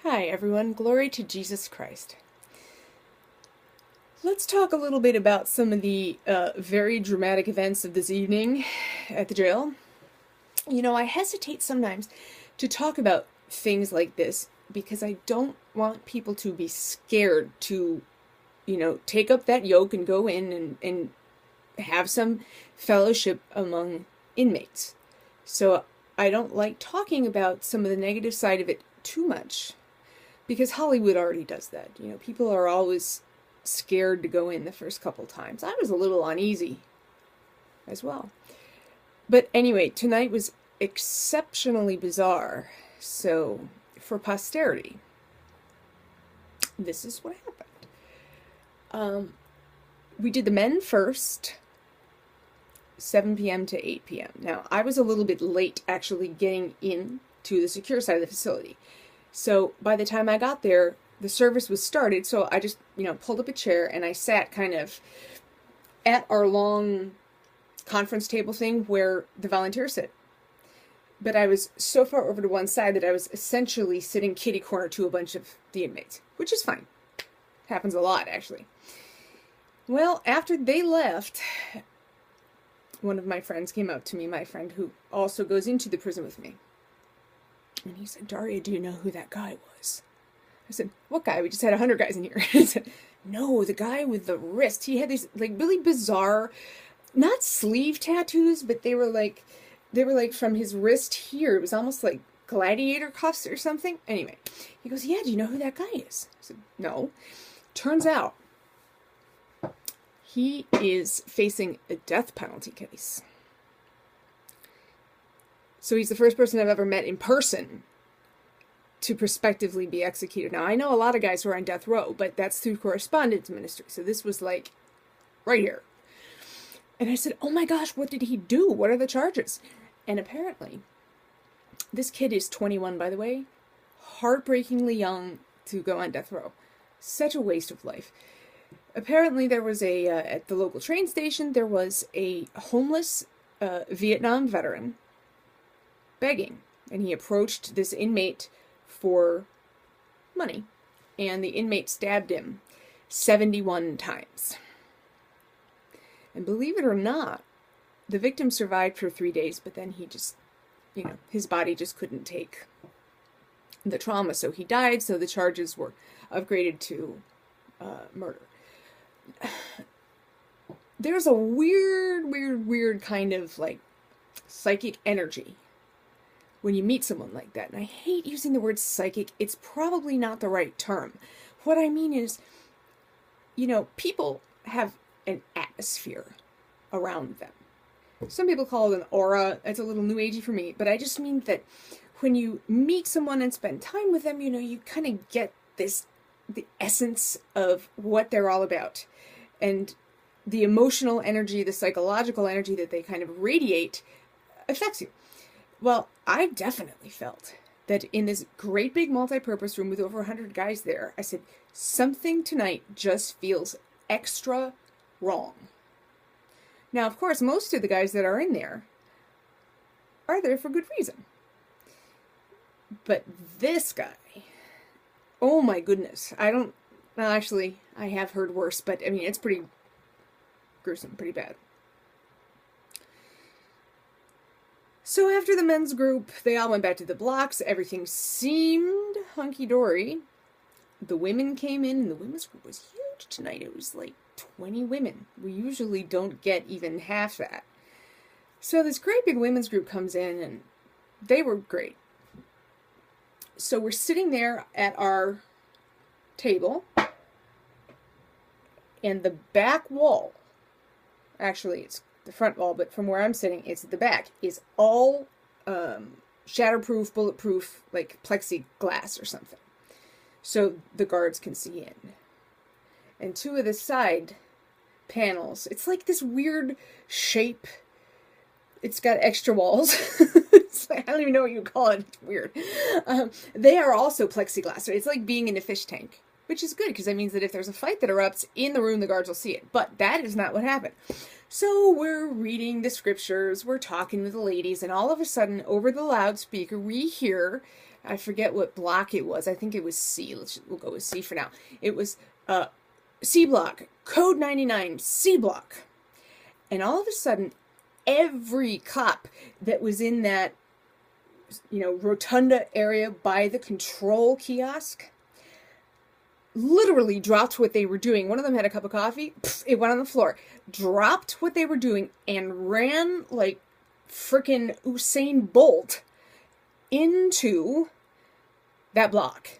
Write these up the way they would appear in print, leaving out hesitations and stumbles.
Hi everyone, glory to Jesus Christ. Let's talk a little bit about some of the very dramatic events of this evening at the jail. I hesitate sometimes to talk about things like this because I don't want people to be scared to, take up that yoke and go in and have some fellowship among inmates. So I don't like talking about some of the negative side of it too much. Because Hollywood already does that. People are always scared to go in the first couple times. I was a little uneasy as well. But anyway, tonight was exceptionally bizarre. So, for posterity, this is what happened. We did the men first, 7 p.m. to 8 p.m. Now, I was a little bit late actually getting in to the secure side of the facility. So by the time I got there, the service was started, so I just, pulled up a chair and I sat kind of at our long conference table thing where the volunteers sit. But I was so far over to one side that I was essentially sitting kitty corner to a bunch of the inmates, which is fine. Happens a lot, actually. Well, after they left, one of my friends came up to me, my friend who also goes into the prison with me. And he said, "Daria, do you know who that guy was?" I said, "What guy? We just had 100 guys in here." He said, "No, the guy with the wrist. He had these really bizarre, not sleeve tattoos, but they were like from his wrist here. It was almost like gladiator cuffs or something." Anyway, he goes, "Yeah, do you know who that guy is?" I said, "No." Turns out he is facing a death penalty case. So he's the first person I've ever met in person to prospectively be executed. Now, I know a lot of guys who are on death row, but that's through correspondence ministry. So this was right here. And I said, "Oh my gosh, what did he do? What are the charges?" And apparently, this kid is 21, by the way. Heartbreakingly young to go on death row. Such a waste of life. Apparently, there was at the local train station, there was a homeless Vietnam veteran begging, and he approached this inmate for money, and the inmate stabbed him 71 times. And believe it or not, the victim survived for 3 days, but then he just, his body just couldn't take the trauma, so he died, so the charges were upgraded to murder. There's a weird kind of psychic energy when you meet someone like that. And I hate using the word psychic. It's probably not the right term. What I mean is, people have an atmosphere around them. Some people call it an aura. It's a little new agey for me. But I just mean that when you meet someone and spend time with them, you kind of get the essence of what they're all about. And the emotional energy, the psychological energy that they kind of radiate affects you. Well, I definitely felt that in this great big multi-purpose room with over 100 guys there, I said, something tonight just feels extra wrong. Now, of course, most of the guys that are in there are there for good reason. But this guy, oh my goodness, actually, I have heard worse, but it's pretty gruesome, pretty bad. So after the men's group, they all went back to the blocks. Everything seemed hunky-dory. The women came in, and the women's group was huge tonight. It was 20 women. We usually don't get even half that. So this great big women's group comes in, and they were great. So we're sitting there at our table, and the back wall, actually it's the front wall, but from where I'm sitting, it's the back, is all shatterproof, bulletproof, plexiglass or something. So the guards can see in. And two of the side panels, it's like this weird shape. It's got extra walls. I don't even know what you call it. It's weird. They are also plexiglass. It's like being in a fish tank, which is good because that means that if there's a fight that erupts in the room, the guards will see it. But that is not what happened. So we're reading the scriptures, we're talking with the ladies, and all of a sudden, over the loudspeaker, we hear I forget what block it was. I think it was C. We'll go with C for now. It was C block, code 99, C block. And all of a sudden, every cop that was in that, rotunda area by the control kiosk literally dropped what they were doing. One of them had a cup of coffee. It went on the floor. Dropped what they were doing and ran like frickin' Usain Bolt into that block.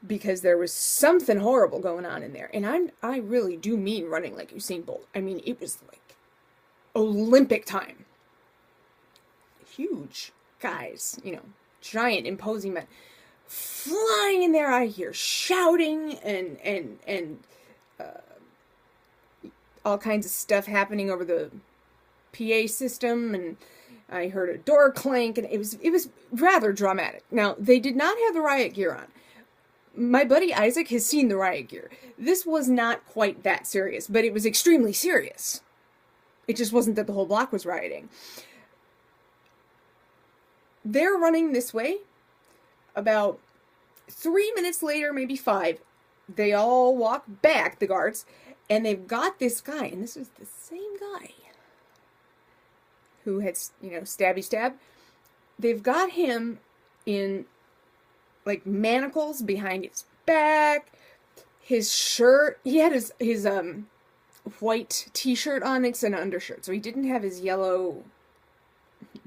Because there was something horrible going on in there. And I really do mean running like Usain Bolt. I mean, it was like Olympic time. Huge guys, giant, imposing men. Flying in there, I hear shouting and all kinds of stuff happening over the PA system, and I heard a door clank, and it was rather dramatic. Now, they did not have the riot gear on. My buddy Isaac has seen the riot gear. This was not quite that serious, but it was extremely serious. It just wasn't that the whole block was rioting. They're running this way. About 3 minutes later, maybe 5, they all walk back, the guards, and they've got this guy, and this was the same guy who had, stabby stab. They've got him in, like, manacles behind his back, his shirt, he had his white t-shirt on, it's an undershirt, so he didn't have his yellow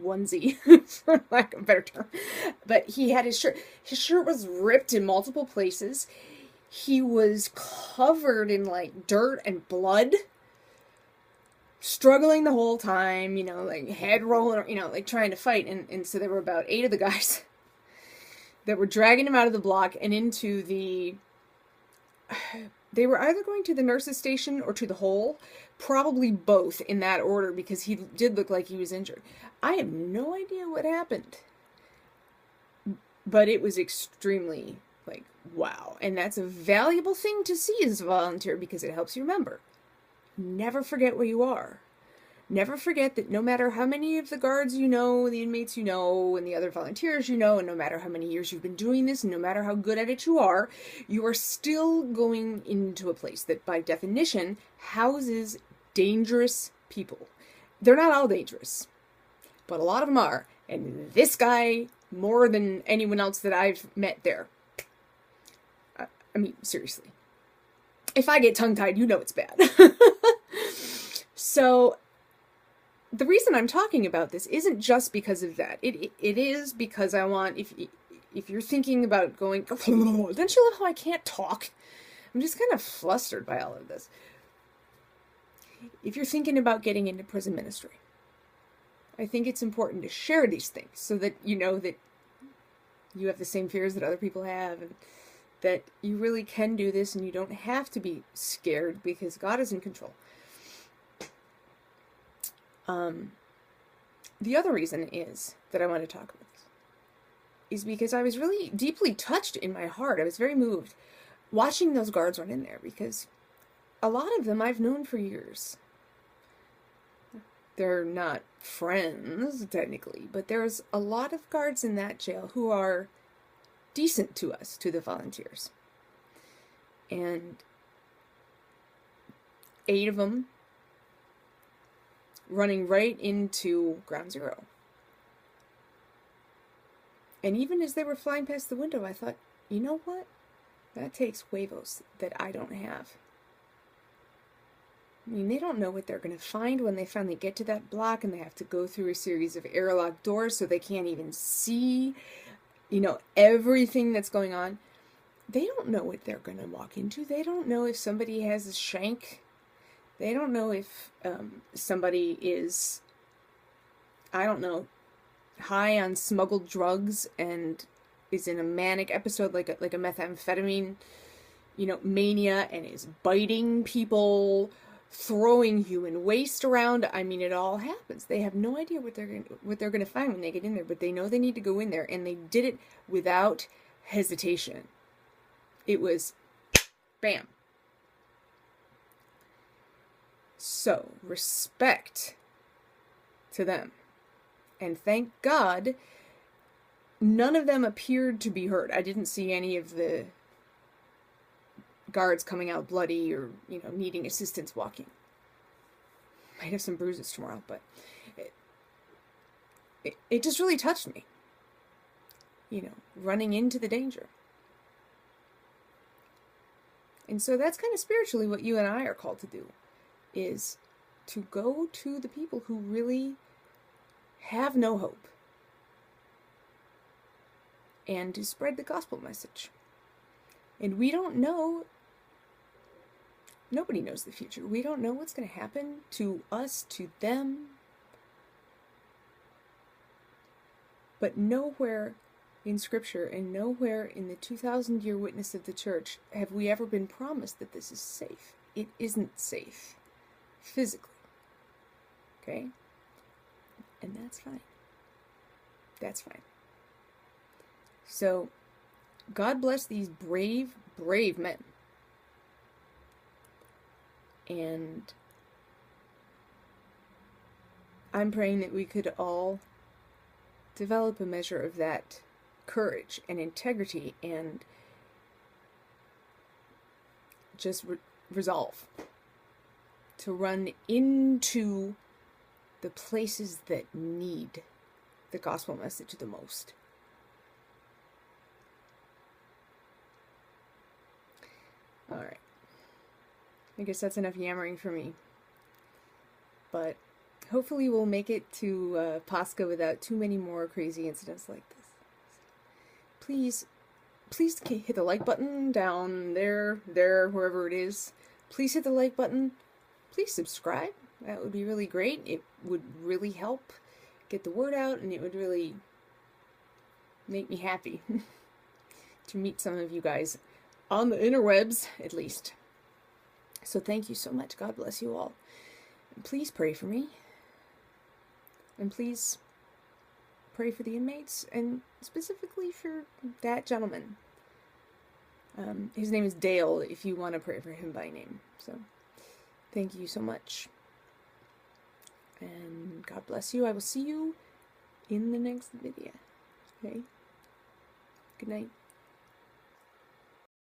onesie, for lack of a better term, but he had his shirt was ripped in multiple places. He was covered in like dirt and blood, struggling the whole time, like head rolling, like trying to fight, and so there were about 8 of the guys that were dragging him out of the block and into they were either going to the nurse's station or to the hole, probably both in that order, because he did look like he was injured. I have no idea what happened, but it was extremely, like, wow. And that's a valuable thing to see as a volunteer, because it helps you remember. Never forget where you are. Never forget that no matter how many of the guards the inmates and the other volunteers and no matter how many years you've been doing this, and no matter how good at it you are still going into a place that by definition houses dangerous people. They're not all dangerous, but a lot of them are. And this guy, more than anyone else that I've met there. I mean, seriously. If I get tongue-tied, it's bad. So, the reason I'm talking about this isn't just because of that. It is because I want, if you're thinking about going, don't you love how I can't talk? I'm just kind of flustered by all of this. If you're thinking about getting into prison ministry, I think it's important to share these things so that you know that you have the same fears that other people have, and that you really can do this, and you don't have to be scared because God is in control. The other reason is that I want to talk about this is because I was really deeply touched in my heart. I was very moved watching those guards run in there, because a lot of them I've known for years. They're not friends, technically, but there's a lot of guards in that jail who are decent to us, to the volunteers. And 8 of them running right into Ground Zero. And even as they were flying past the window, I thought, you know what? That takes huevos that I don't have. I mean, they don't know what they're going to find when they finally get to that block, and they have to go through a series of airlock doors so they can't even see, everything that's going on. They don't know what they're going to walk into. They don't know if somebody has a shank. They don't know if somebody is, high on smuggled drugs and is in a manic episode like a methamphetamine, mania, and is biting people, throwing human waste around. I mean, it all happens. They have no idea what they're going to find when they get in there, but they know they need to go in there, and they did it without hesitation. It was bam. So, respect to them. And thank God none of them appeared to be hurt. I didn't see any of the guards coming out bloody or, needing assistance walking. Might have some bruises tomorrow, but it just really touched me. Running into the danger. And so that's kind of spiritually what you and I are called to do, is to go to the people who really have no hope and to spread the gospel message. And we don't know, nobody knows the future. We don't know what's going to happen to us, to them. But nowhere in Scripture and nowhere in the 2,000-year witness of the church have we ever been promised that this is safe. It isn't safe, physically. Okay? And that's fine. That's fine. So, God bless these brave, brave men. And I'm praying that we could all develop a measure of that courage and integrity and just resolve to run into the places that need the gospel message the most. All right. I guess that's enough yammering for me. But hopefully we'll make it to Pascha without too many more crazy incidents like this. Please hit the like button down there, wherever it is. Please hit the like button. Please subscribe. That would be really great. It would really help get the word out, and it would really make me happy to meet some of you guys on the interwebs, at least. So thank you so much. God bless you all. And please pray for me. And please pray for the inmates, and specifically for that gentleman. His name is Dale, if you want to pray for him by name. So, thank you so much. And God bless you. I will see you in the next video. Okay? Good night.